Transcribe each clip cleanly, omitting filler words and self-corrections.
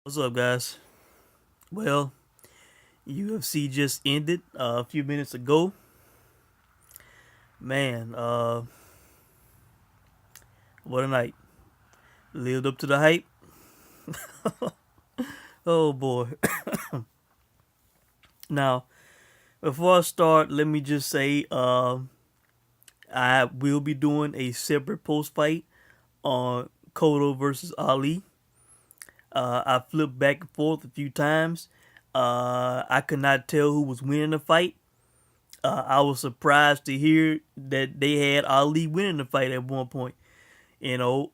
What's up, guys? Well, UFC just ended a few minutes ago. Man, what a night. Lived up to the hype. Oh, boy. Now, before I start, let me just say I will be doing a separate post fight on Cotto versus Ali. I flipped back and forth a few times. I could not tell who was winning the fight. I was surprised to hear that they had Ali winning the fight at one point. You know,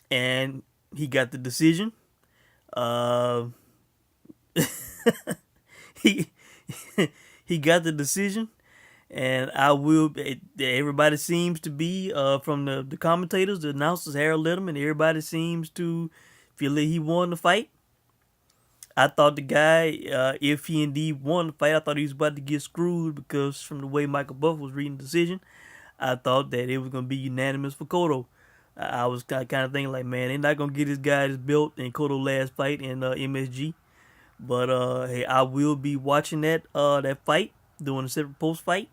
and he got the decision. Uh, he he got the decision, and I will. Everybody seems to be from the commentators, the announcers, Harold Letterman. Everybody seems to feel that he won the fight. I thought the guy, if he indeed won the fight, I thought he was about to get screwed because from the way Michael Buff was reading the decision, I thought that it was going to be unanimous for Cotto. I was kind of thinking like, man, they're not going to get this guy his belt in Cotto last fight in MSG. But hey, I will be watching that fight, doing a separate post fight,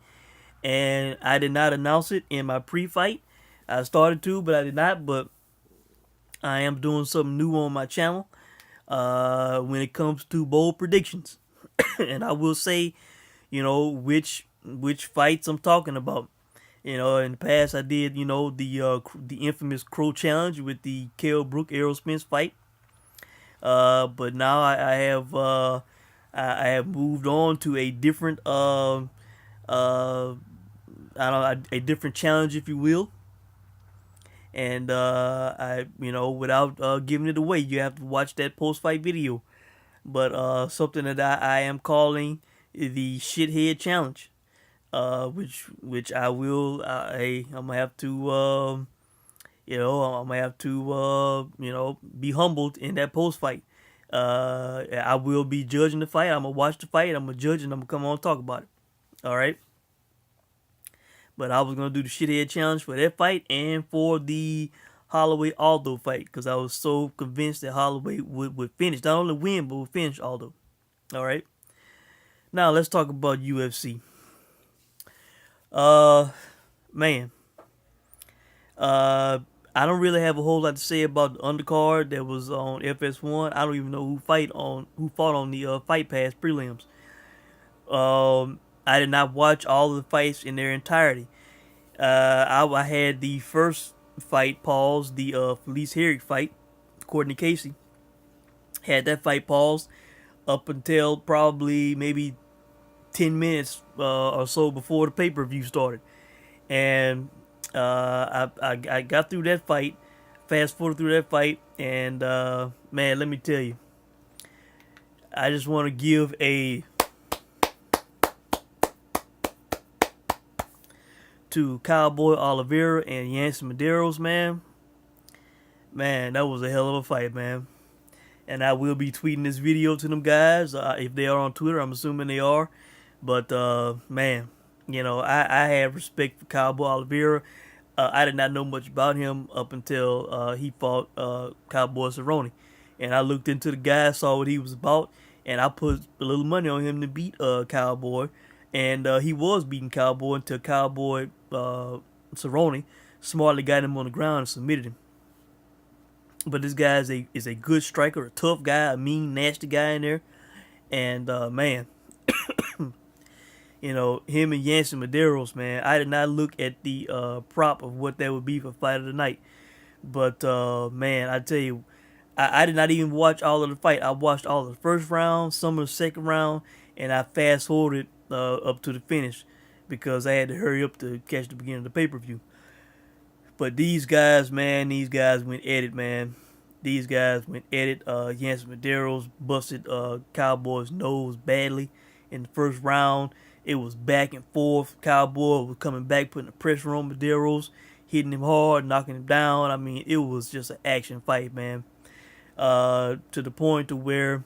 and I did not announce it in my pre-fight. I started to, but I did not. But I am doing something new on my channel when it comes to bold predictions, and I will say, which fights I'm talking about. In the past I did, the infamous Crow Challenge with the Kell Brook Errol Spence fight. But now I have moved on to a different I don't know, a different challenge, if you will. And without giving it away, you have to watch that post fight video. But something that I am calling the shithead challenge, which I will. Hey, I'm gonna have to. I'm gonna have to. Be humbled in that post fight. I will be judging the fight. I'm gonna watch the fight. I'm gonna judge, and I'm gonna come on and talk about it. All right. But I was gonna do the shithead challenge for that fight and for the Holloway Aldo fight because I was so convinced that Holloway would finish, not only win but would finish Aldo. All right. Now let's talk about UFC. Uh, man. Uh, I don't really have a whole lot to say about the undercard that was on FS1. I don't even know who fought on the Fight Pass prelims. I did not watch all of the fights in their entirety. I had the first fight paused, the Felice Herrig fight, Courtney Casey. Had that fight paused up until probably maybe 10 minutes or so before the pay per view started. And I got through that fight, fast forward through that fight, and man, let me tell you, I just want to give a to Cowboy Oliveira and Yancy Medeiros, man. Man, that was a hell of a fight, man. And I will be tweeting this video to them guys if they are on Twitter. I'm assuming they are. But man, I have respect for Cowboy Oliveira. I did not know much about him up until he fought Cowboy Cerrone, and I looked into the guy, saw what he was about, and I put a little money on him to beat Cowboy, and he was beating Cowboy until Cowboy Cerrone smartly got him on the ground and submitted him. But this guy is a good striker, a tough guy, a mean, nasty guy in there, and man, him and Yancy Medeiros, man. I did not look at the prop of what that would be for fight of the night. But, man, I tell you, I did not even watch all of the fight. I watched all of the first round, some of the second round, and I fast forwarded up to the finish because I had to hurry up to catch the beginning of the pay-per-view. But these guys, man, these guys went at it, man. These guys went at it. Yancy Medeiros busted Cowboy's nose badly in the first round. It was back and forth. Cowboy was coming back, putting the pressure on Medeiros, hitting him hard, knocking him down. I mean, it was just an action fight, man. To the point to where,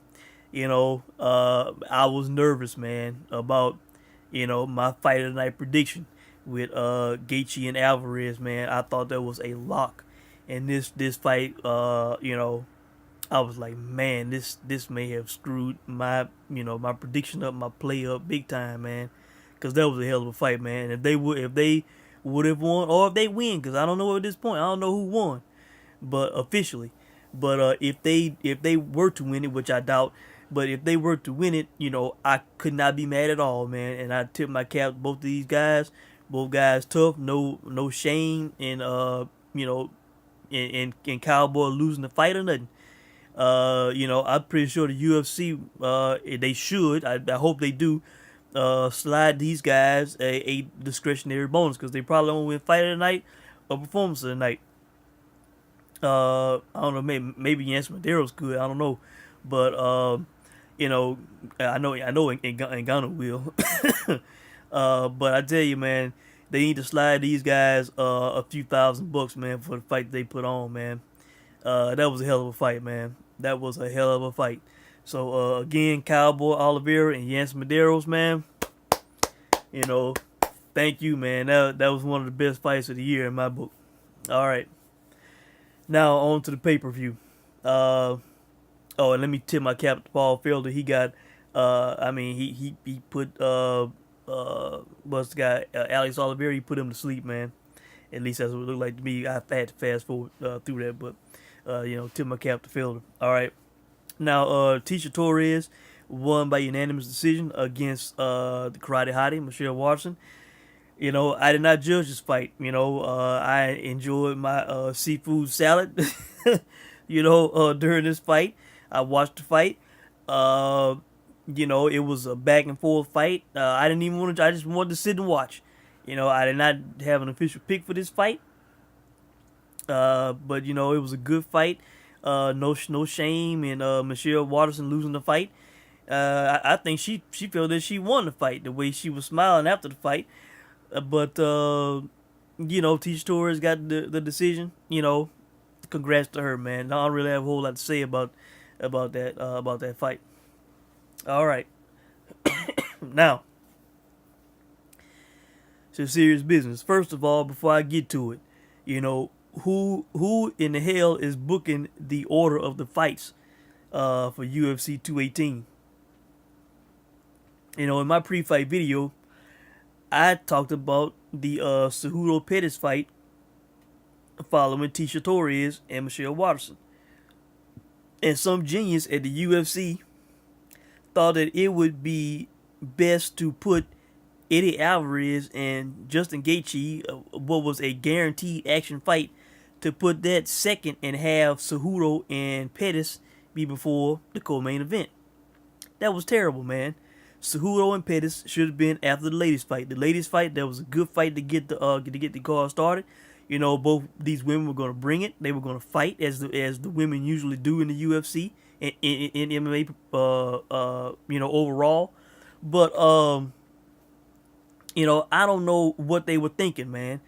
I was nervous, man, about, my fight of the night prediction with Gaethje and Alvarez, man. I thought that was a lock. And this fight, I was like, man, this may have screwed my my prediction up, my play up big time, man. Because that was a hell of a fight, man. If they would have won, or if they win, because I don't know at this point, I don't know who won, but officially. But if they were to win it, which I doubt, but if they were to win it, I could not be mad at all, man. And I tip my cap to both of these guys. Both guys tough, no shame in in Cowboy losing the fight or nothing. I'm pretty sure the UFC, they should. I hope they do. Slide these guys a discretionary bonus because they probably won't win fight of the night or performance of the night. I don't know. Maybe Yancy Medeiros could. I don't know, but I know Ngannou will. But I tell you, man, they need to slide these guys a few $1,000, man, for the fight they put on, man. That was a hell of a fight, man. That was a hell of a fight. So again, Cowboy Oliveira and Yancy Medeiros, man. Thank you, man. That was one of the best fights of the year in my book. All right. Now on to the pay-per-view. And let me tip my cap to Paul Felder. He got, he put what's the guy, Alex Oliveira. He put him to sleep, man. At least that's what it looked like to me. I had to fast forward through that, but tip my cap to Felder. All right. Now, Tisha Torres won by unanimous decision against the Karate Hottie, Michelle Watson. I did not judge this fight. I enjoyed my seafood salad, during this fight. I watched the fight. It was a back and forth fight. I didn't even want to, I just wanted to sit and watch. I did not have an official pick for this fight. But it was a good fight. No shame in Michelle Watterson losing the fight. I think she felt that she won the fight the way she was smiling after the fight. But Tisha Torres got the decision. Congrats to her, man. I don't really have a whole lot to say about that fight. All right, now some serious business. First of all, before I get to it, who in the hell is booking the order of the fights for UFC 218? In my pre-fight video, I talked about the Cejudo Pettis fight following Tisha Torres and Michelle Watterson. And some genius at the UFC thought that it would be best to put Eddie Alvarez and Justin Gaethje, what was a guaranteed action fight, to put that second and have Cejudo and Pettis be before the co-main event. That was terrible, man. Cejudo and Pettis should have been after the ladies' fight. The ladies' fight, that was a good fight to get the card started. Both these women were going to bring it. They were going to fight as the women usually do in the UFC and in MMA, overall. But I don't know what they were thinking, man.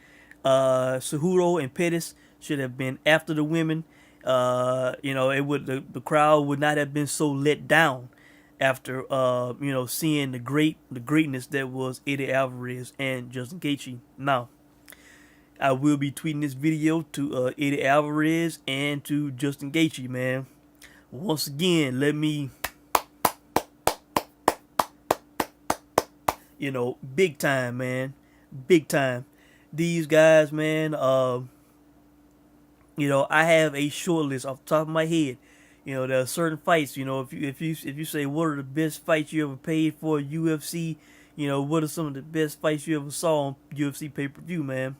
Cejudo and Pettis should have been after the women. The crowd would not have been so let down after seeing the greatness that was Eddie Alvarez and Justin Gaethje. Now, I will be tweeting this video to Eddie Alvarez and to Justin Gaethje, man. Once again, let me, big time, man, big time. These guys, man. I have a short list off the top of my head. There are certain fights. If you say what are the best fights you ever paid for UFC, what are some of the best fights you ever saw on UFC pay-per-view, man?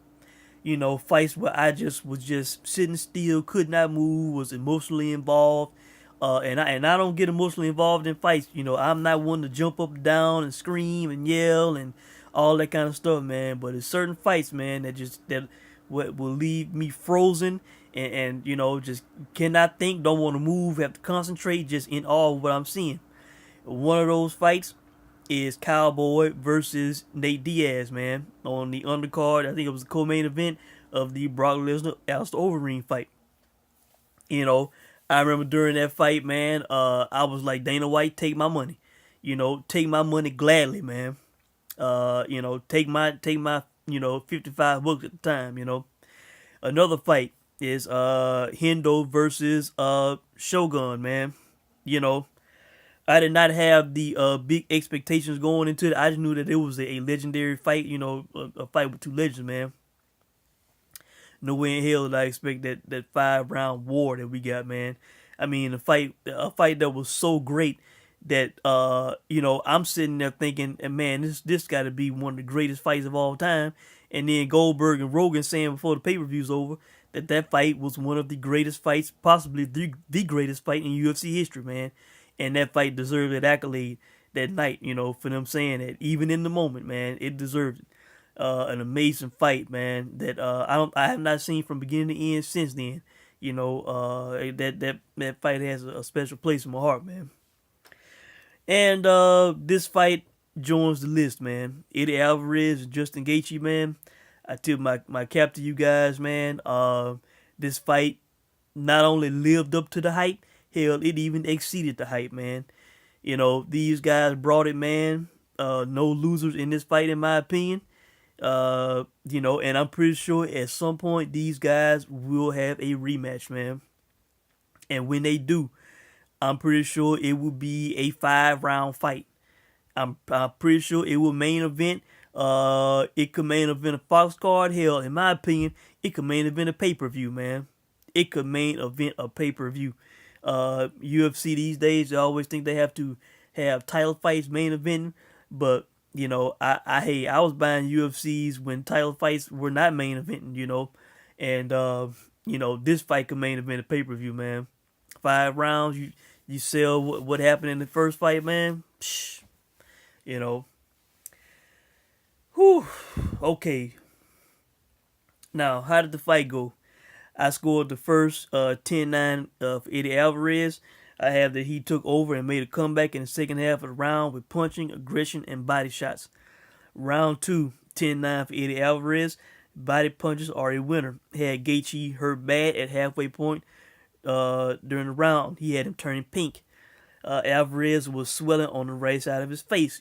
Fights where I was just sitting still, could not move, was emotionally involved. And I don't get emotionally involved in fights. I'm not one to jump up and down and scream and yell and all that kind of stuff, man. But it's certain fights, man, that will leave me frozen and just cannot think, don't want to move, have to concentrate, just in awe of what I'm seeing. One of those fights is Cowboy versus Nate Diaz, man, on the undercard. I think it was the co-main event of the Brock Lesnar Alistair Overeem fight. I remember during that fight, man, I was like, Dana White, take my money. Take my money gladly, man. Take my $55 at the time. Another fight is Hendo versus Shogun, man. You know, I did not have the big expectations going into it. I just knew that it was a legendary fight. You know, a fight with two legends, man. No way in hell did I expect that 5 round war that we got, man. I mean, a fight that was so great that I'm sitting there thinking, and man, this got to be one of the greatest fights of all time. And then Goldberg and Rogan saying before the pay-per-view's over that fight was one of the greatest fights, possibly the greatest fight in UFC history, man. And that fight deserved that accolade that night, for them saying that. Even in the moment, man, it deserved it. An amazing fight, man. That I have not seen from beginning to end since then. That fight has a special place in my heart, man. And this fight joins the list, man. Eddie Alvarez and Justin Gaethje, man. I tip my cap to you guys, man. This fight not only lived up to the hype, hell, it even exceeded the hype, man. These guys brought it, man. No losers in this fight, in my opinion. And I'm pretty sure at some point these guys will have a rematch, man. And when they do, I'm pretty sure it will be a 5 round fight. I'm pretty sure it will main event. It could main event a Fox card. Hell, in my opinion, it could main event a pay-per-view, man. It could main event a pay-per-view. UFC these days, they always think they have to have title fights main event, but I was buying UFCs when title fights were not main eventing, and this fight could main event a pay-per-view, man. 5 rounds, you sell what happened in the first fight, man. Psh, whew. Okay. Now, how did the fight go? I scored the first 10-9 for Eddie Alvarez. I have that he took over and made a comeback in the second half of the round with punching, aggression, and body shots. Round 2, 10-9 for Eddie Alvarez. Body punches are a winner. Had Gaethje hurt bad at halfway point during the round. He had him turning pink. Alvarez was swelling on the right side of his face,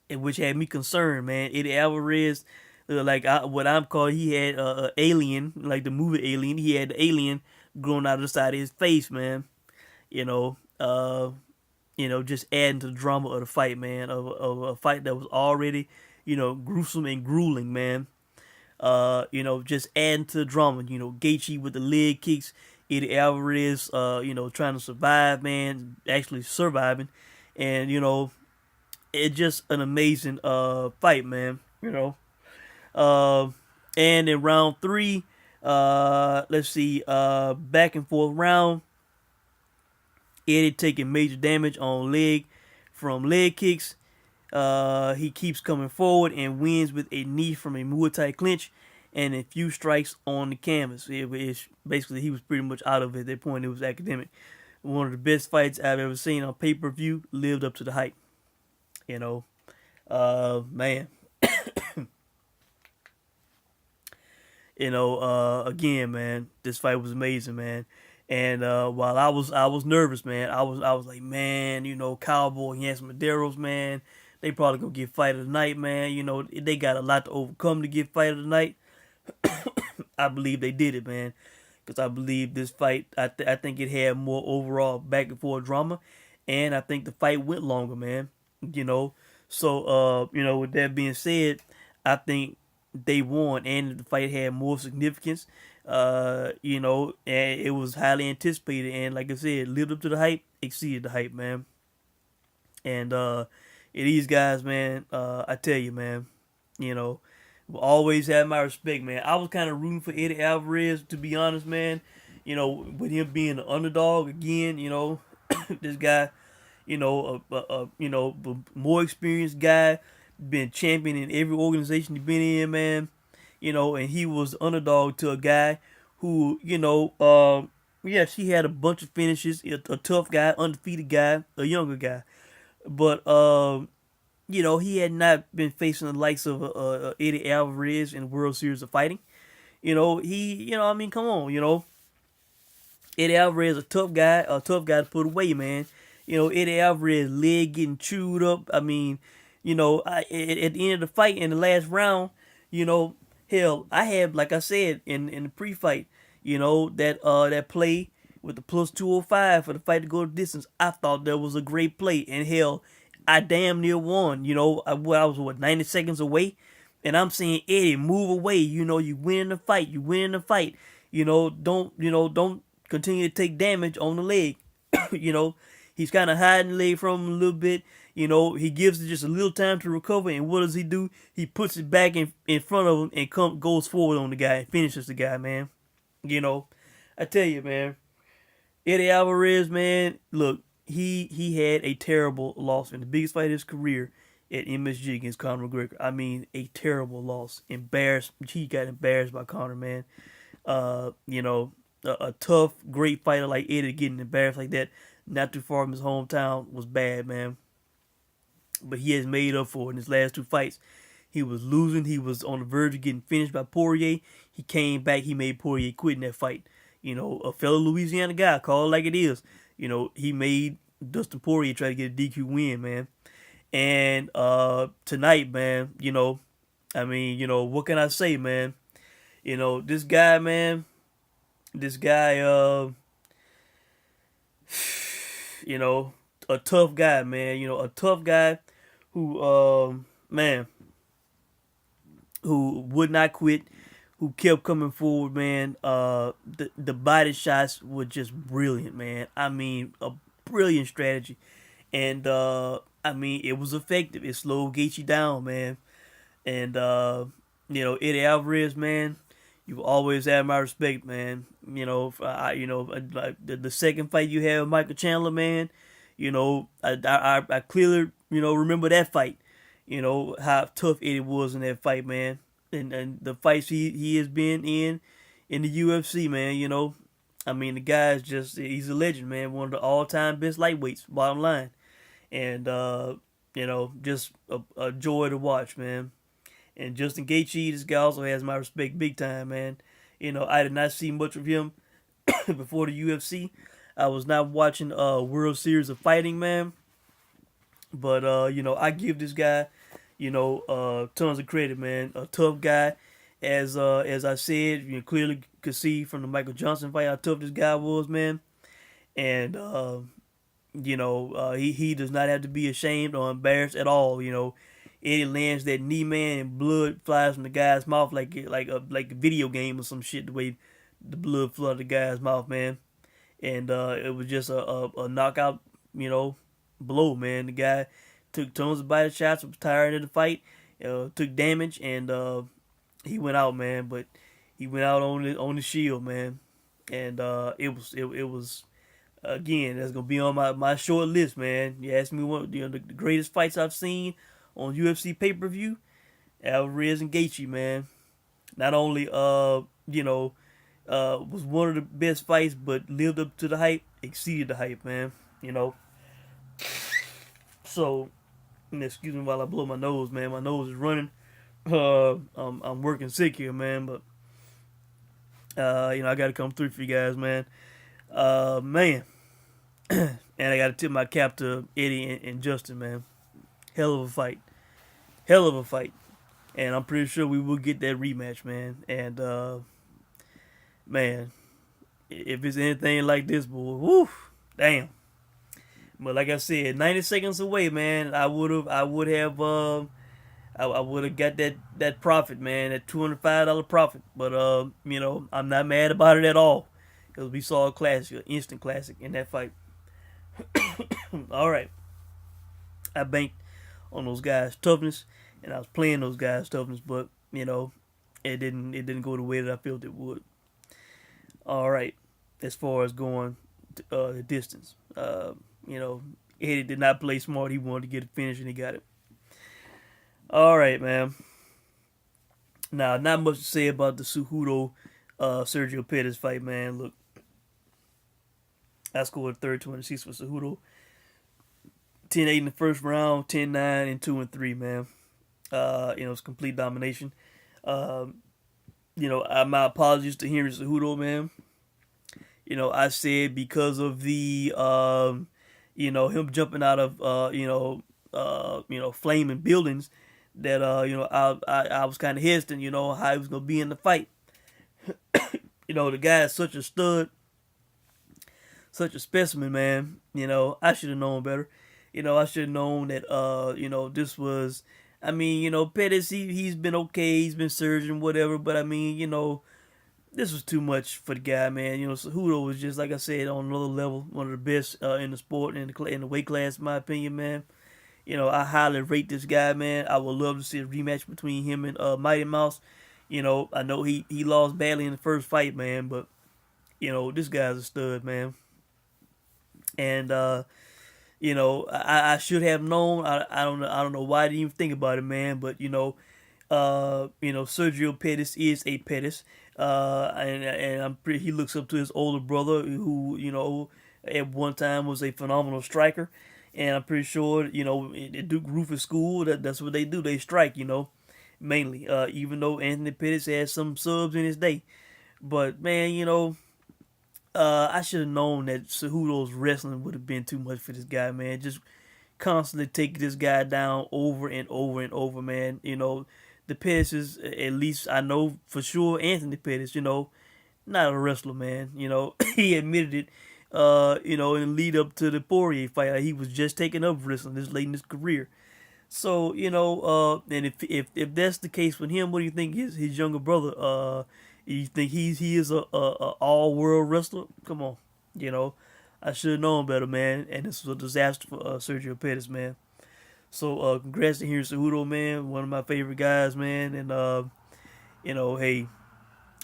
which had me concerned, man. Eddie Alvarez, what I'm calling, he had alien, like the movie Alien. He had the alien growing out of the side of his face, man. Just adding to the drama of the fight, man. Of a fight that was already, gruesome and grueling, man. Just adding to the drama. Gaethje with the leg kicks, Eddie Alvarez, trying to survive, man, actually surviving, and it's just an amazing fight, man. And in round 3, let's see, back and forth round. Eddie taking major damage on leg from leg kicks. He keeps coming forward and wins with a knee from a Muay Thai clinch and a few strikes on the canvas. Basically, he was pretty much out of it at that point. It was academic. One of the best fights I've ever seen on pay-per-view. Lived up to the hype. Man. Again, man, this fight was amazing, man. And while I was nervous, man, I was like, man, Cowboy and Yancy Medeiros, man, they probably gonna get fight of the night, man. They got a lot to overcome to get fight of the night. I believe they did it, man, because I believe this fight. I think it had more overall back and forth drama, and I think the fight went longer, man. So with that being said, I think they won, and the fight had more significance. And it was highly anticipated, and like I said, lived up to the hype, exceeded the hype, man. And these guys, man, I tell you, man, will always have my respect, man. I was kind of rooting for Eddie Alvarez, to be honest, man. With him being an underdog again, this guy, more experienced guy, been champion in every organization he's been in, man. And he was the underdog to a guy who, yes, he had a bunch of finishes, a tough guy, undefeated guy, a younger guy. But, he had not been facing the likes of Eddie Alvarez in the World Series of Fighting. Come on, Eddie Alvarez, a tough guy to put away, man. Eddie Alvarez leg getting chewed up. I mean, at the end of the fight in the last round, hell, I had, like I said in the pre-fight, that play with the plus 205 for the fight to go the distance. I thought that was a great play. And hell, I damn near won. I was 90 seconds away. And I'm saying, Eddie, move away. You win the fight. You win the fight. Don't continue to take damage on the leg. He's kind of hiding the leg from him a little bit. He gives it just a little time to recover. And what does he do? He puts it back in front of him and goes forward on the guy and finishes the guy, man. I tell you, man, Eddie Alvarez, man, look, he had a terrible loss in the biggest fight of his career at MSG against Conor McGregor. I mean, a terrible loss. Embarrassed. He got embarrassed by Conor, man. A tough, great fighter like Eddie getting embarrassed like that, not too far from his hometown, was bad, man. But he has made up for it in his last two fights. He was losing. He was on the verge of getting finished by Poirier. He came back. He made Poirier quit in that fight. A fellow Louisiana guy, call it like it is. He made Dustin Poirier try to get a DQ win, man. And tonight, man, what can I say, man? This guy, man, a tough guy, man. A tough guy who, who would not quit, who kept coming forward, man. The body shots were just brilliant, man. I mean, a brilliant strategy. And, it was effective. It slowed Gaethje down, man. And, Eddie Alvarez, man, you've always had my respect, man. Like the second fight you had with Michael Chandler, man, I clearly, remember that fight. How tough Eddie was in that fight, man. And the fights he has been in the UFC, man, the guy is he's a legend, man. One of the all-time best lightweights, bottom line. And, just a joy to watch, man. And Justin Gaethje, this guy also has my respect big time, man. I did not see much of him before the UFC. I was not watching World Series of Fighting, man. But, I give this guy, tons of credit, man. A tough guy. As I said, you clearly could see from the Michael Johnson fight how tough this guy was, man. And, he does not have to be ashamed or embarrassed at all, Eddie lands that knee, man, and blood flies from the guy's mouth like a video game or some shit. The way the blood flooded the guy's mouth, man, and it was just a knockout, blow, man. The guy took tons of body shots, was tired of the fight, took damage, and he went out, man. But he went out on the shield, man, and it was. Again, that's gonna be on my short list, man. You ask me what the greatest fights I've seen on UFC pay-per-view, Alvarez and Gaethje, man. Not only was one of the best fights, but lived up to the hype, exceeded the hype, man. So, excuse me while I blow my nose, man. My nose is running. I'm working sick here, man, but I gotta come through for you guys, man. Man. And I gotta tip my cap to Eddie and Justin, man. Hell of a fight. Hell of a fight. And I'm pretty sure we will get that rematch, man. And, man, if it's anything like this, boy, woo, damn. But like I said, 90 seconds away, man, I would have got that profit, man, that $205 profit. But, I'm not mad about it at all. Because we saw a classic, an instant classic in that fight. All right. I banked on those guys' toughness, and I was playing those guys' toughness, but it didn't go the way that I felt it would. All right, as far as going the distance, Eddie did not play smart. He wanted to get a finish, and he got it. All right, man. Now, not much to say about the Cejudo Sergio Pettis fight, man. Look, I scored 30-26 for Cejudo. 10-8 in the first round, 10-9 and 2-3, man. It's complete domination. My apologies to Henry Cejudo, man. I said because of the him jumping out of flaming buildings that I was kind of hesitant, how he was gonna be in the fight. The guy is such a stud. such a specimen, man. I should have known better. I should have known that. This was. I mean, Pettis. He's been okay. He's been surging, whatever. But I mean, this was too much for the guy, man. Cejudo was just like I said on another level, one of the best in the sport in the weight class, in my opinion, man. I highly rate this guy, man. I would love to see a rematch between him and Mighty Mouse. I know he lost badly in the first fight, man, but this guy's a stud, man. And I should have known. I don't know why I didn't even think about it, man. But Sergio Pettis is a Pettis. And I'm pretty. He looks up to his older brother, who at one time was a phenomenal striker, and I'm pretty sure at Duke Rufus School that's what they do. They strike, mainly. Even though Anthony Pettis had some subs in his day, but man, I should have known that Cejudo's wrestling would have been too much for this guy, man. Just constantly take this guy down over and over and over, man. The Pettis is, at least I know for sure, Anthony Pettis, not a wrestler, man. He admitted it, in the lead up to the Poirier fight. He was just taking up wrestling this late in his career. So, and if that's the case with him, what do you think his younger brother, you think he is a all world wrestler? Come on, I should have known better, man. And this was a disaster for Sergio Pettis, man. So congrats to Henry Cejudo, man. One of my favorite guys, man. And hey,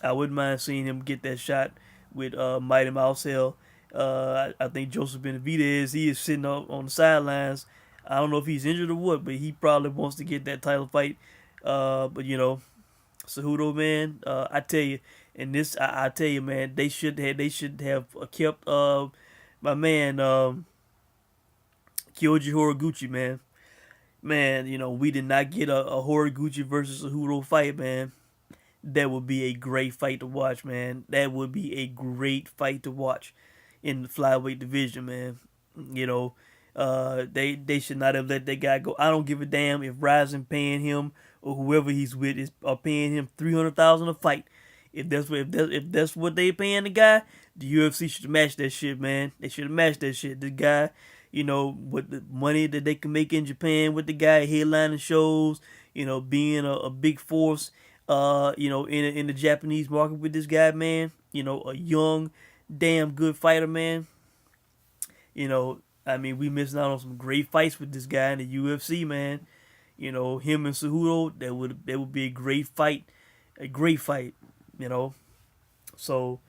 I wouldn't mind seeing him get that shot with Mighty Mouse. Hell, I think Joseph Benavidez, he is sitting up on the sidelines. I don't know if he's injured or what, but he probably wants to get that title fight. But Cejudo, man, I tell you, and this, I tell you, man, they should have kept my man Kyoji Horiguchi, man. Man, we did not get a Horiguchi versus Cejudo fight, man. That would be a great fight to watch, man. That would be a great fight to watch in the flyweight division, man. They should not have let that guy go. I don't give a damn if Ryzen paying him or whoever he's with are paying him $300,000 a fight. If that's what they paying the guy, the UFC should match that shit, man. They should have matched that shit. The guy, with the money that they can make in Japan with the guy headlining shows, being a big force, in the Japanese market with this guy, man. A young, damn good fighter, man. I mean, we missing out on some great fights with this guy in the UFC, man. Him and Cejudo, that would be a great fight, So,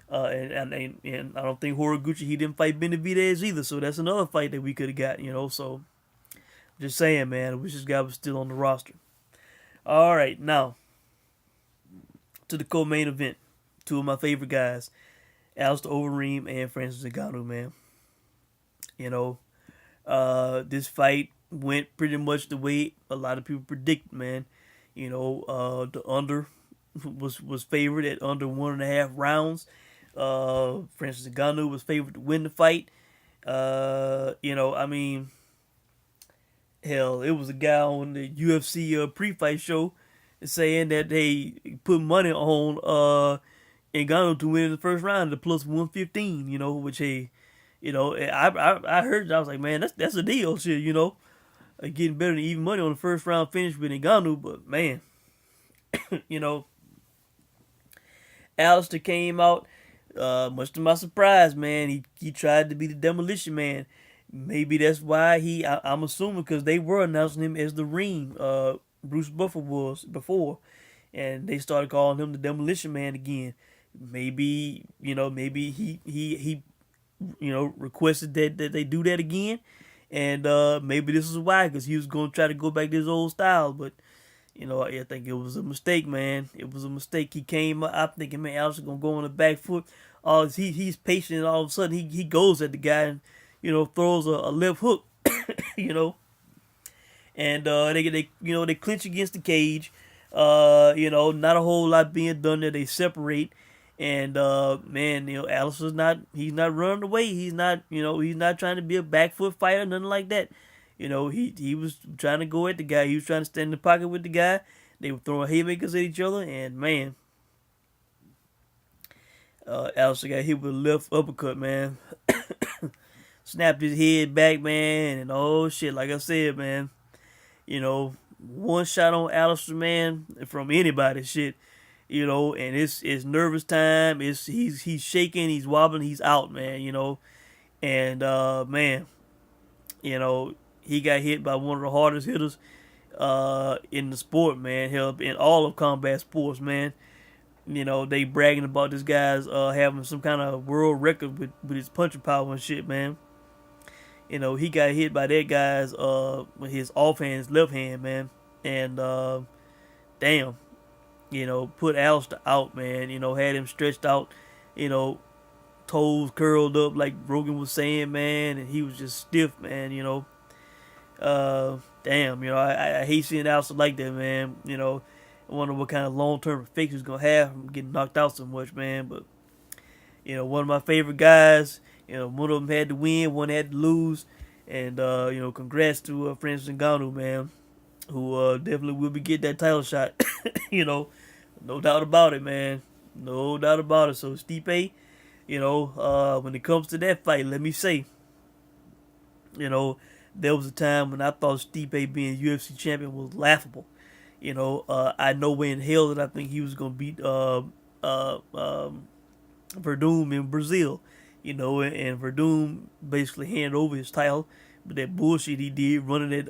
and I don't think Horiguchi, he didn't fight Benavidez either, so that's another fight that we could have got, So, just saying, man, I wish this guy was still on the roster. All right, now to the co-main event. Two of my favorite guys, Alistair Overeem and Francis Ngannou, man. This fight went pretty much the way a lot of people predict, man. The under was favored at under 1.5 rounds. Francis Ngannou was favored to win the fight. I mean, hell, it was a guy on the UFC pre-fight show saying that they put money on Ngannou to win in the first round at plus 115. Which I heard, I was like, man, that's a deal, shit. Getting better than even money on the first round finish with Ngannou, but man, Alistair came out, much to my surprise, man. He tried to be the demolition man. Maybe that's why I'm assuming, because they were announcing him as the Reem, Bruce Buffer was before, and they started calling him the demolition man again. Maybe he requested that they do that again, and maybe this is why, because he was going to try to go back to his old style, but I think it was a mistake, man. It was a mistake. He came up, I'm thinking, man, Alistair gonna go on the back foot. He's patient, and all of a sudden he goes at the guy and throws a left hook, and they clinch against the cage. Not a whole lot being done there. They separate. And man, Alistair's he's not running away. He's not trying to be a back foot fighter, nothing like that. He was trying to go at the guy. He was trying to stand in the pocket with the guy. They were throwing haymakers at each other, and man, Alistair got hit with a left uppercut, man. Snapped his head back, man, and oh shit, like I said, man, one shot on Alistair, man, from anybody, shit, and it's nervous time. He's shaking, he's wobbling, he's out, man, and man, you know, he got hit by one of the hardest hitters in the sport, man. Hell, in all of combat sports, man. They bragging about this guy's having some kind of world record with his punching power and shit, man. He got hit by that guy's with his offhand, his left hand, man. And damn, put Alistair out, man. Had him stretched out, you know, toes curled up like Rogan was saying, man, and he was just stiff, man. Damn, I hate seeing Alistair like that, man. I wonder what kind of long term effects he's gonna have from getting knocked out so much, man. But one of my favorite guys. One of them had to win, one had to lose, and congrats to Francis Ngannou, man, who definitely will be getting that title shot. No doubt about it, man. No doubt about it. So Stipe, when it comes to that fight, let me say, there was a time when I thought Stipe being UFC champion was laughable. I know way in hell that I think he was gonna beat Verdum in Brazil. And Verdum basically handed over his title, but that bullshit he did, running at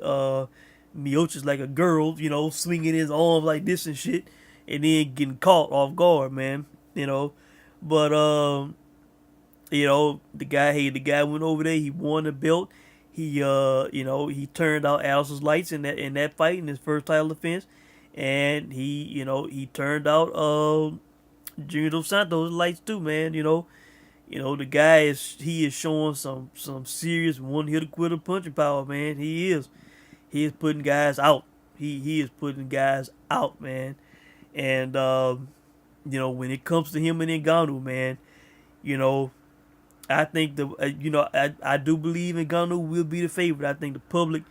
Miocic like a girl, swinging his arm like this and shit, and then getting caught off guard, man. But the guy went over there, he won the belt. He turned out Alice's lights in that fight in his first title defense, and he turned out Junior Dos Santos' lights too, man. The guy is showing some serious one hitter quitter punching power, man. He is putting guys out. He is putting guys out, man. And when it comes to him and Ngannou, man, I think I do believe Ngannou will be the favorite. I think the public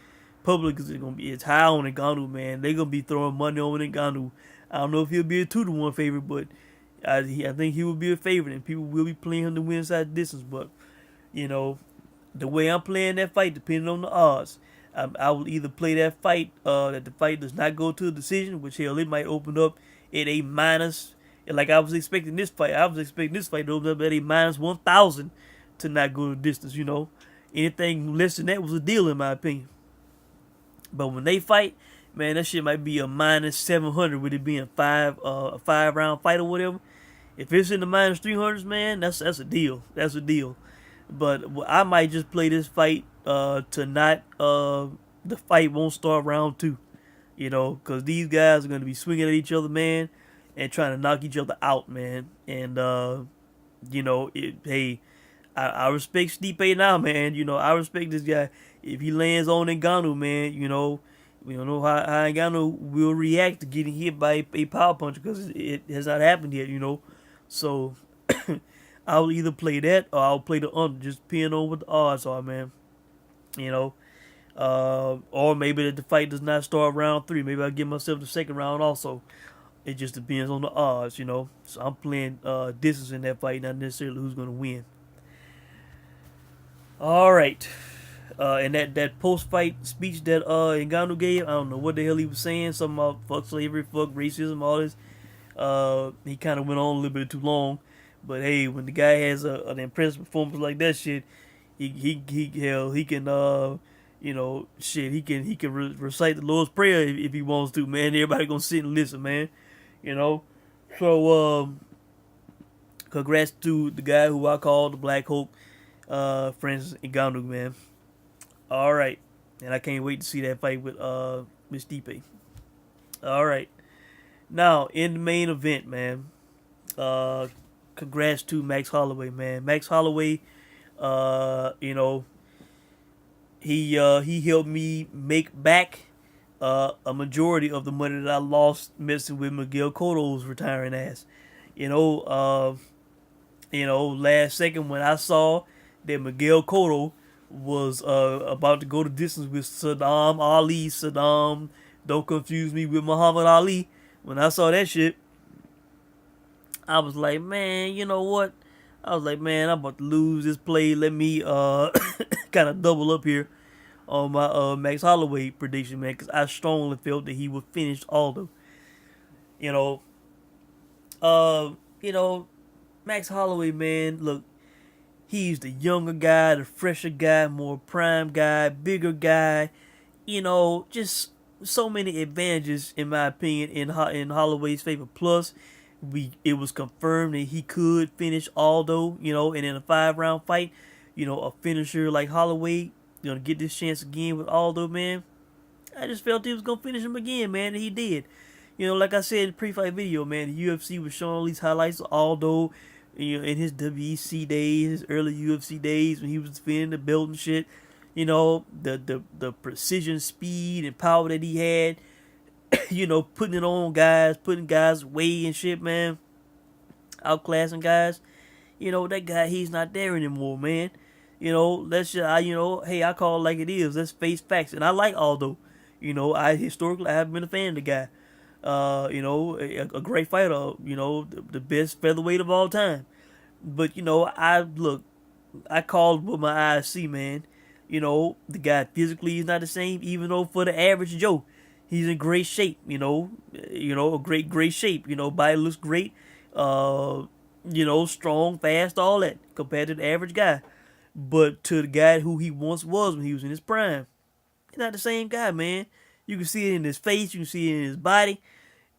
is gonna be it's high on Ngannou, man. They're gonna be throwing money on Ngannou. I don't know if he'll be a 2-1 favorite, but I think he will be a favorite, and people will be playing him to win inside distance. But the way I'm playing that fight, depending on the odds, I will either play that fight that the fight does not go to a decision, which hell it might open up at a minus. Like I was expecting this fight, to open up at a minus 1,000 to not go to distance. Anything less than that was a deal in my opinion. But when they fight, man, that shit might be a minus 700 with it being a 5-round fight or whatever. If it's in the minus 300s, man, that's a deal. That's a deal. But I might just play this fight to not the fight won't start round 2. Because these guys are going to be swinging at each other, man, and trying to knock each other out, man. And hey, I respect Stipe now, man. I respect this guy. If he lands on Ngannou, man, we don't know how Ngannou will react to getting hit by a power puncher because it has not happened yet, So I'll either play that or I'll play the under, just depending on what the odds are, man. Or maybe that the fight does not start round 3. Maybe I'll give myself the second round also. It just depends on the odds, So I'm playing distance in that fight, not necessarily who's going to win. All right. And that post-fight speech that Ngannou gave, I don't know what the hell he was saying. Something about fuck slavery, fuck racism, all this. He kind of went on a little bit too long. But hey, when the guy has an impressive performance like that, shit, he can he can recite the Lord's Prayer if he wants to, man. Everybody gonna sit and listen, man. So congrats to the guy who I call the Black Hope, Francis Ngannou, man. All right, and I can't wait to see that fight with Stipe. All right, now in the main event, man. Congrats to Max Holloway, man. Max Holloway, he helped me make back a majority of the money that I lost messing with Miguel Cotto's retiring ass. Last second when I saw that Miguel Cotto was about to go to distance with Saddam Ali. Saddam, don't confuse me with Muhammad Ali. When I saw that shit, I was like, man, you know what? I was like, man, I'm about to lose this play. Let me kind of double up here on my Max Holloway prediction, man, because I strongly felt that he would finish Aldo. You know, uh, you know, Max Holloway, man, look, he's the younger guy, the fresher guy, more prime guy, bigger guy. Just so many advantages in my opinion in Holloway's favor. Plus, it was confirmed that he could finish Aldo. And in a 5 round fight, a finisher like Holloway, get this chance again with Aldo, man. I just felt he was gonna finish him again, man, and he did. Like I said in the pre-fight video, man, the UFC was showing all these highlights of Aldo, in his WEC days, his early UFC days when he was defending the belt and shit. The precision, speed, and power that he had. Putting it on guys, putting guys away and shit, man. Outclassing guys. That guy, he's not there anymore, man. Let's just, hey, I call it like it is. Let's face facts. And I like Aldo. I have been a fan of the guy. A great fighter. The best featherweight of all time. But I called what my eyes see, man. The guy physically is not the same, even though for the average Joe, he's in great shape. A great shape. Body looks great. Strong, fast, all that compared to the average guy. But to the guy who he once was when he was in his prime, he's not the same guy, man. You can see it in his face. You can see it in his body.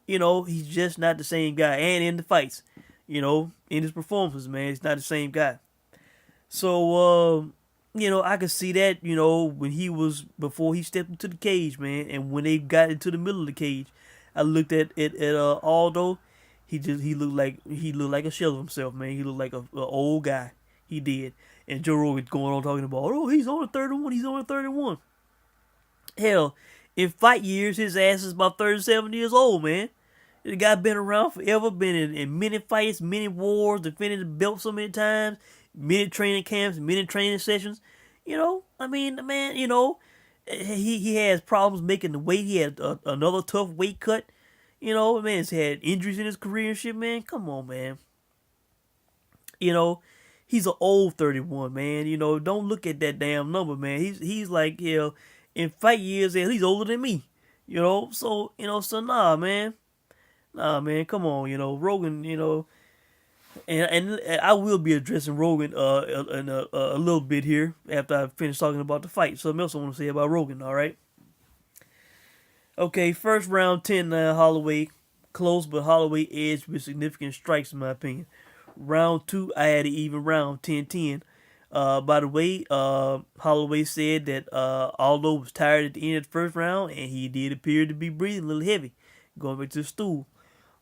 He's just not the same guy. And in the fights, in his performances, man, he's not the same guy. So, I could see that, before he stepped into the cage, man, and when they got into the middle of the cage, I looked at Aldo. He looked like a shell of himself, man. He looked like a old guy. He did. And Joe Rogan's going on talking about, oh, he's on the 31. He's on the 31. Hell, in fight years, his ass is about 37 years old, man. The guy been around forever, been in many fights, many wars, defended the belt so many times, many training camps, many training sessions. The man, he has problems making the weight. He had another tough weight cut. The man's had injuries in his career and shit, man. Come on, man. He's an old 31, man. Don't look at that damn number, man. He's like, in fight years, he's older than me. So nah, man. Nah, man, come on, Rogan, and I will be addressing Rogan in a little bit here after I finish talking about the fight. Something else I want to say about Rogan, all right? Okay, first round 10-9 Holloway. Close, but Holloway edged with significant strikes, in my opinion. Round 2, I had an even round, 10-10. By the way, Holloway said that Aldo was tired at the end of the first round, and he did appear to be breathing a little heavy, going back to the stool.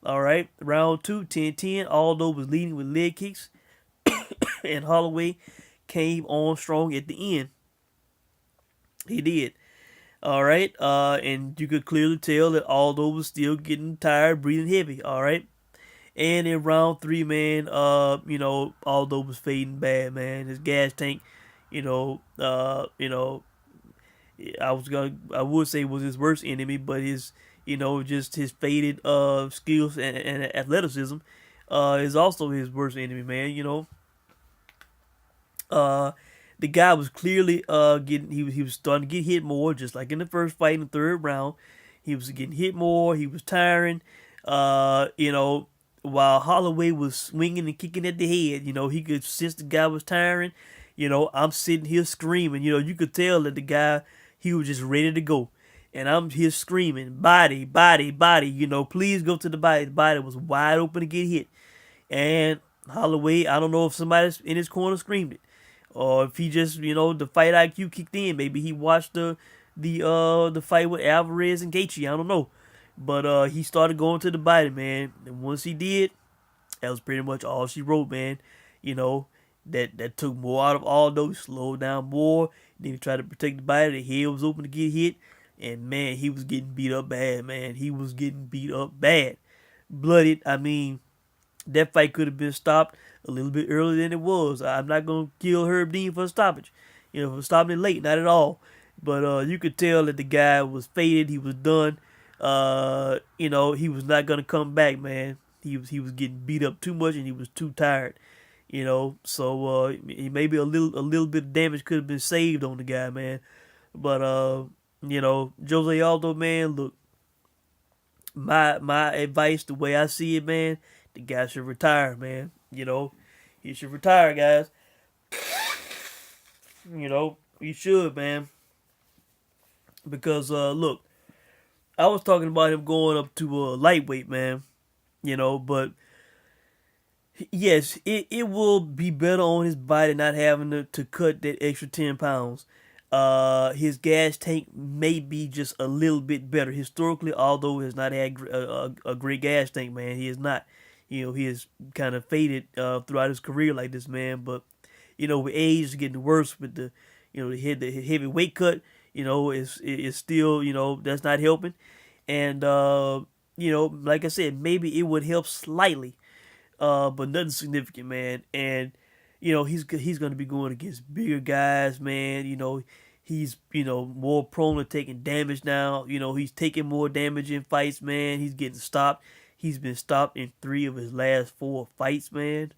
All right, round 2, 10-10. Aldo was leading with leg kicks, and Holloway came on strong at the end. He did. All right, and you could clearly tell that Aldo was still getting tired, breathing heavy. All right, and in round 3, man, Aldo was fading bad, man. His gas tank, I would say was his worst enemy, but his just his faded skills and athleticism is also his worst enemy, man. The guy was clearly he was starting to get hit more, just like in the first fight in the 3rd round. He was getting hit more. He was tiring. While Holloway was swinging and kicking at the head, he could sense the guy was tiring. I'm sitting here screaming. You could tell that the guy, he was just ready to go. And I'm here screaming, body, body, body, please go to the body. The body was wide open to get hit. And Holloway, I don't know if somebody in his corner screamed it. Or if he just, the fight IQ kicked in. Maybe he watched the fight with Alvarez and Gaethje. I don't know. But he started going to the body, man. And once he did, that was pretty much all she wrote, man. That took more out of Aldo. He slowed down more. Then he tried to protect the body. The head was open to get hit. And, man, he was getting beat up bad, man. He was getting beat up bad. Blooded. I mean, that fight could have been stopped a little bit earlier than it was. I'm not going to kill Herb Dean for a stoppage. For stopping it late. Not at all. But you could tell that the guy was faded. He was done. He was not going to come back, man. he was getting beat up too much and he was too tired. So maybe a little bit of damage could have been saved on the guy, man. But Jose Aldo, man, look, my advice, the way I see it, man, the guy should retire, man. He should retire, guys. He should, man. Because look, I was talking about him going up to lightweight, man. But yes, it will be better on his body not having to cut that extra 10 pounds. His gas tank may be just a little bit better. Historically, although he has not had a great gas tank, man, he is not. He has kind of faded throughout his career like this, man. But, with age, it's getting worse with the heavy weight cut, is still, that's not helping. And, like I said, maybe it would help slightly, but nothing significant, man. And he's going to be going against bigger guys, man. He's more prone to taking damage now. He's taking more damage in fights, man. He's getting stopped. He's been stopped in 3 of his last 4 fights, man.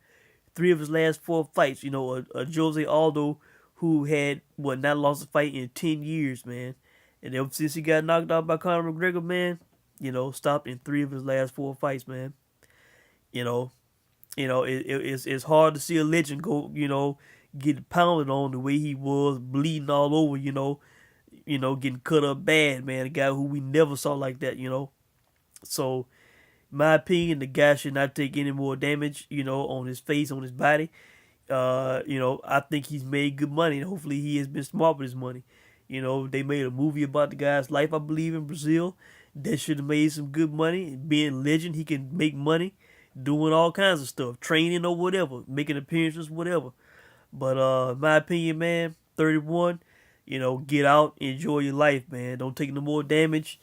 3 of his last 4 fights. A Jose Aldo who had not lost a fight in 10 years, man. And ever since he got knocked out by Conor McGregor, man, stopped in 3 of his last 4 fights, man. It's hard to see a legend go, get pounded on the way he was, bleeding all over, getting cut up bad, man. A guy who we never saw like that, So, my opinion, the guy should not take any more damage, on his face, on his body. I think he's made good money, and hopefully he has been smart with his money. They made a movie about the guy's life, I believe, in Brazil. That should have made some good money. Being a legend, he can make money doing all kinds of stuff, training or whatever, making appearances, whatever. But my opinion, man, 31, get out, enjoy your life, man. Don't take no more damage.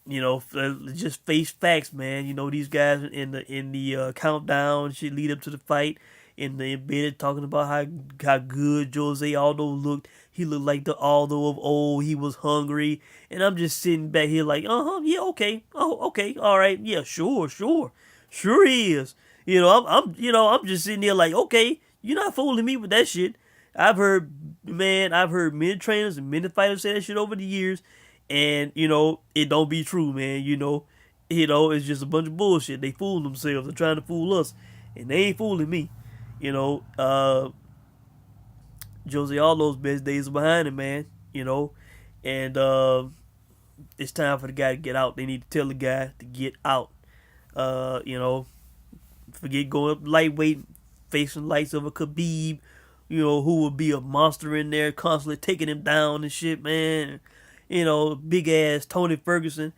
Just face facts, man. These guys in the countdown shit lead up to the fight, in the embedded talking about how good Jose Aldo looked. He looked like the Aldo of old. He was hungry, and I'm just sitting back here like, yeah, okay, okay, all right, yeah, sure he is. I'm just sitting there like, okay, you're not fooling me with that shit. I've heard many trainers and many fighters say that shit over the years. And, it don't be true, man. It's just a bunch of bullshit. They fooling themselves. They're trying to fool us. And they ain't fooling me. Jose Aldo's best days are behind him, man. And it's time for the guy to get out. They need to tell the guy to get out. Forget going up lightweight, facing likes of a Khabib, who will be a monster in there, constantly taking him down and shit, man. Big ass Tony Ferguson.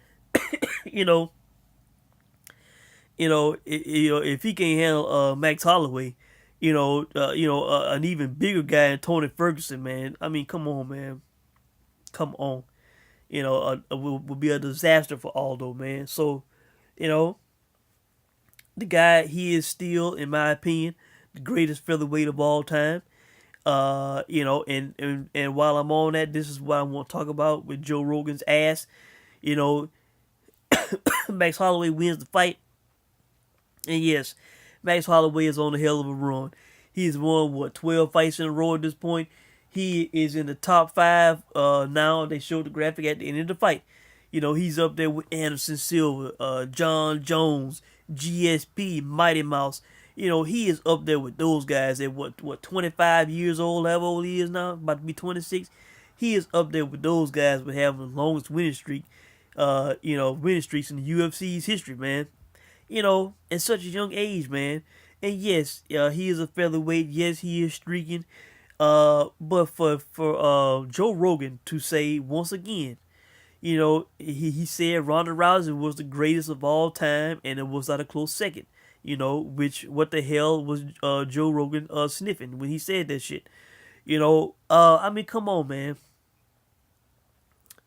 If he can't handle Max Holloway, an even bigger guy than Tony Ferguson, man. I mean, come on, man. Come on. Will be a disaster for Aldo, man. So, the guy, he is still, in my opinion, the greatest featherweight of all time. And while I'm on that, this is what I want to talk about with Joe Rogan's ass. Max Holloway wins the fight. And yes, Max Holloway is on a hell of a run. He's won, 12 fights in a row at this point. He is in the top 5 now. They showed the graphic at the end of the fight. He's up there with Anderson Silva, John Jones, GSP, Mighty Mouse. He is up there with those guys at what 25 years old, however old he is now, about to be 26. He is up there with those guys with having the longest winning streak, winning streaks in the UFC's history, man. At such a young age, man. And yes, he is a featherweight. Yes, he is streaking. But for Joe Rogan to say once again, he said Ronda Rousey was the greatest of all time, and it was not a close second. What the hell was Joe Rogan sniffing when he said that shit? I mean, come on, man.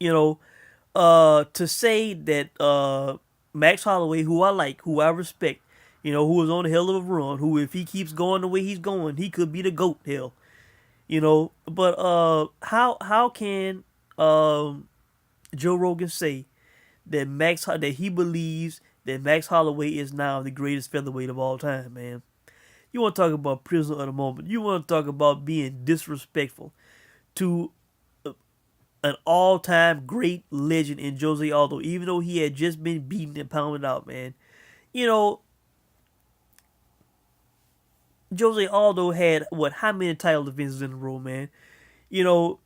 To say that Max Holloway, who I like, who I respect, who is on a hell of a run, who if he keeps going the way he's going, he could be the GOAT, hell. But how can Joe Rogan say that he believes that Max Holloway is now the greatest featherweight of all time, man. You want to talk about prisoner of the moment. You want to talk about being disrespectful to an all-time great legend in Jose Aldo, even though he had just been beaten and pounded out, man. You know, Jose Aldo had, how many title defenses in a row, man? You know,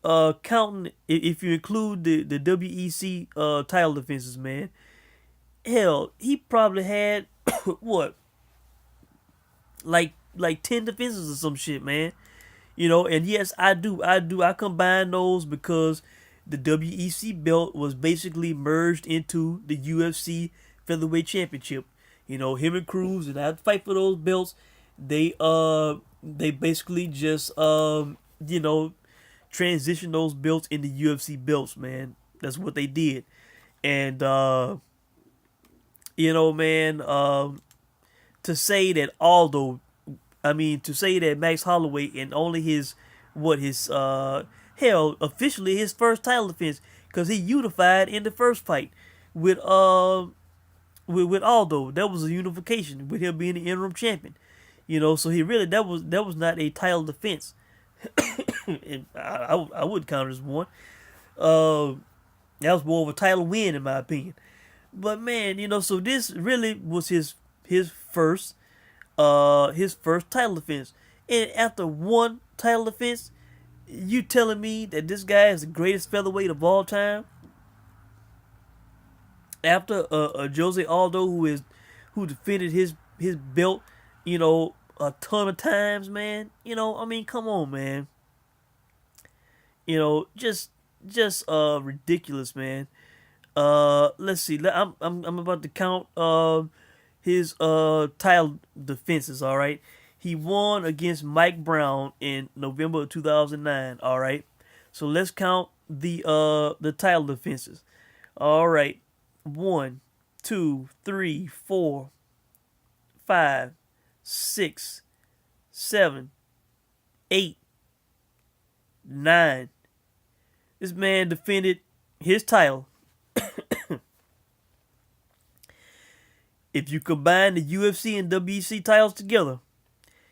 counting, if you include the WEC title defenses, man, hell, he probably had, what, like 10 defenses or some shit, man. You know, and yes, I combine those because the WEC belt was basically merged into the UFC featherweight championship. You know, him and Cruz and I had to fight for those belts. They basically just you know, transitioned those belts into UFC belts, man. That's what they did. And you know, man, to say that to say that Max Holloway and only his officially his first title defense, because he unified in the first fight with with Aldo. That was a unification with him being the interim champion. You know, so he really that was not a title defense. And I would count it as one. That was more of a title win in my opinion. But man, you know, so this really was his first title defense. And after one title defense, you telling me that this guy is the greatest featherweight of all time? After Jose Aldo, who defended his belt, you know, a ton of times, man. You know, I mean, come on, man. You know, just ridiculous, man. Let's see. I'm about to count his title defenses. All right, he won against Mike Brown in November of 2009. All right, so let's count the title defenses. All right, 1, 2, 3, 4, 5, 6, 7, 8, 9. This man defended his title. If you combine the UFC and WEC titles together,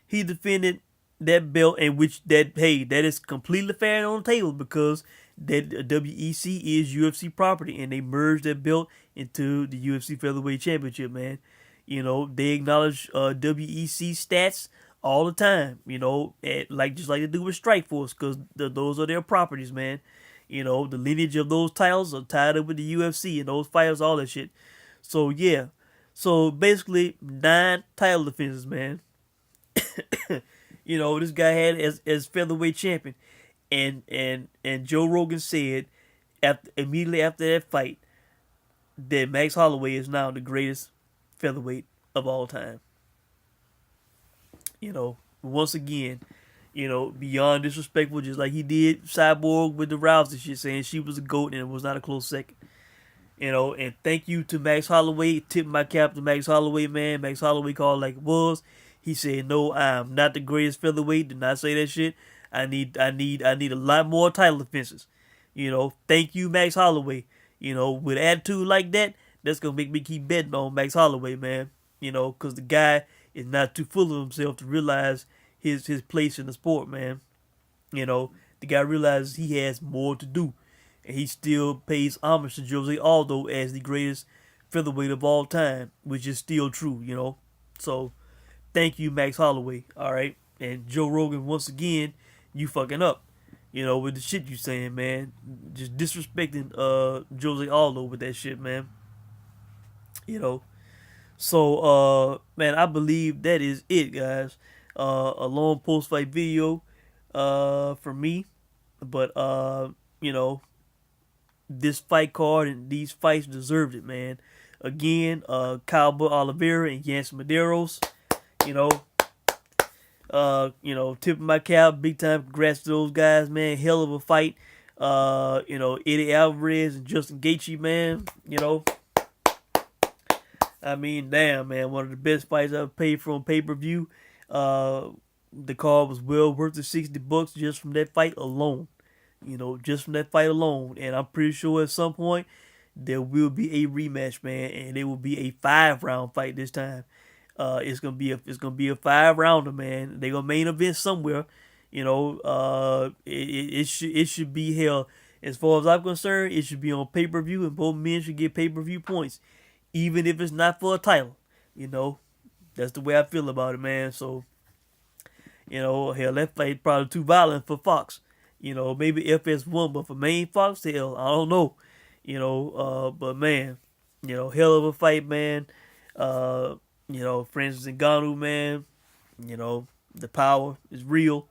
he defended that belt, and that is completely fair on the table because that WEC is UFC property, and they merged that belt into the UFC Featherweight Championship, man. You know, they acknowledge WEC stats all the time, you know, just like they do with Strikeforce, because those are their properties, man. You know, the lineage of those titles are tied up with the UFC and those fighters, all that shit. So, yeah. So, basically, 9 title defenses, man. You know, this guy had as featherweight champion. And Joe Rogan said, immediately after that fight, that Max Holloway is now the greatest featherweight of all time. You know, once again, you know, beyond disrespectful, just like he did Cyborg with the Rousey shit, saying she was a GOAT and it was not a close second. You know, and thank you to Max Holloway. Tip my cap to Max Holloway, man. Max Holloway called like it was. He said, "No, I'm not the greatest featherweight." Did not say that shit. I need a lot more title defenses. You know, thank you, Max Holloway. You know, with attitude like that, that's gonna make me keep betting on Max Holloway, man. You know, because the guy is not too full of himself to realize his place in the sport, man. You know, the guy realizes he has more to do. And he still pays homage to Jose Aldo as the greatest featherweight of all time, which is still true, you know. So, thank you, Max Holloway, all right? And Joe Rogan, once again, you fucking up, you know, with the shit you saying, man. Just disrespecting Jose Aldo with that shit, man. You know. So, man, I believe that is it, guys. A long post-fight video for me. But, you know, this fight card and these fights deserved it, man. Again, Cowboy Oliveira and Yancy Medeiros, you know, tipping my cap, big time congrats to those guys, man. Hell of a fight. You know, Eddie Alvarez and Justin Gaethje, man. You know, I mean, damn, man, one of the best fights I've paid for on pay-per-view. The card was well worth the $60 just from that fight alone. You know, just from that fight alone. And I'm pretty sure at some point there will be a rematch, man, and it will be a 5 round fight this time. It's gonna be a 5 rounder, man. They gonna main event somewhere, you know. It should be hell. As far as I'm concerned, it should be on pay per view, and both men should get pay per view points, even if it's not for a title. You know, that's the way I feel about it, man. So, hell, that fight probably too violent for Fox. Maybe FS1, but for main Fox, hell, I don't know. But man, hell of a fight, man. Francis Ngannou, man. The power is real.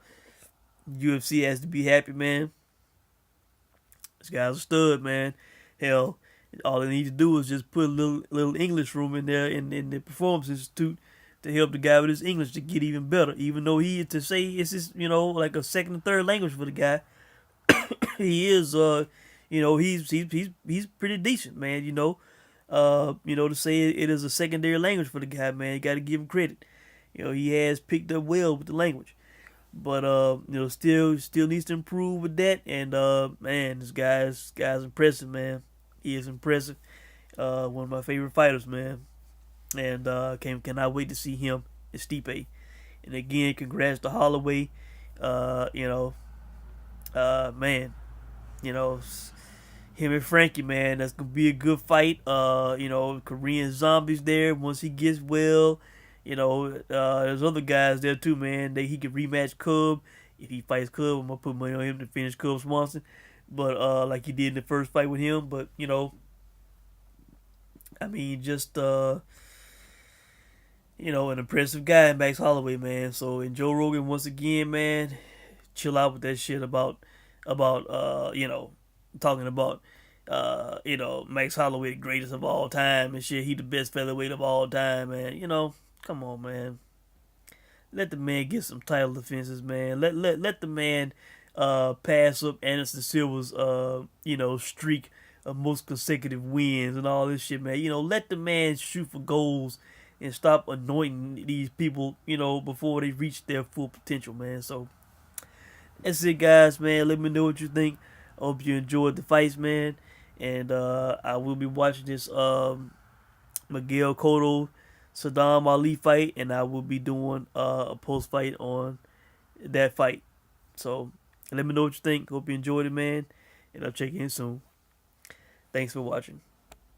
UFC has to be happy, man. This guy's a stud, man. Hell, all they need to do is just put a little English room in there in the Performance Institute to help the guy with his English to get even better. Even though to say it's just, like a second or third language for the guy, he is he's pretty decent, man. To say it is a secondary language for the guy, man, you got to give him credit. He has picked up well with the language, but still needs to improve with that. And man, this guy's impressive, man. He is impressive. One of my favorite fighters, man. And cannot wait to see him and Stipe. And again, congrats to Holloway. Man, him and Frankie, man, that's gonna be a good fight. Korean Zombies there once he gets well. There's other guys there too, man. He could rematch Cub. If he fights Cub, I'm gonna put money on him to finish Cub Swanson. But like he did in the first fight with him. But just an impressive guy, Max Holloway, man. So, and Joe Rogan once again, man, chill out with that shit about talking about Max Holloway, the greatest of all time and shit. He the best featherweight of all time, man. Come on, man. Let the man get some title defenses, man. Let the man pass up Anderson Silva's streak of most consecutive wins and all this shit, man. Let the man shoot for goals and stop anointing these people, before they reach their full potential, man. So that's it, guys, man. Let me know what you think. I hope you enjoyed the fights, man. And I will be watching this Miguel Cotto Saddam Ali fight, and I will be doing a post fight on that fight. So let me know what you think. Hope you enjoyed it, man. And I'll check in soon. Thanks for watching.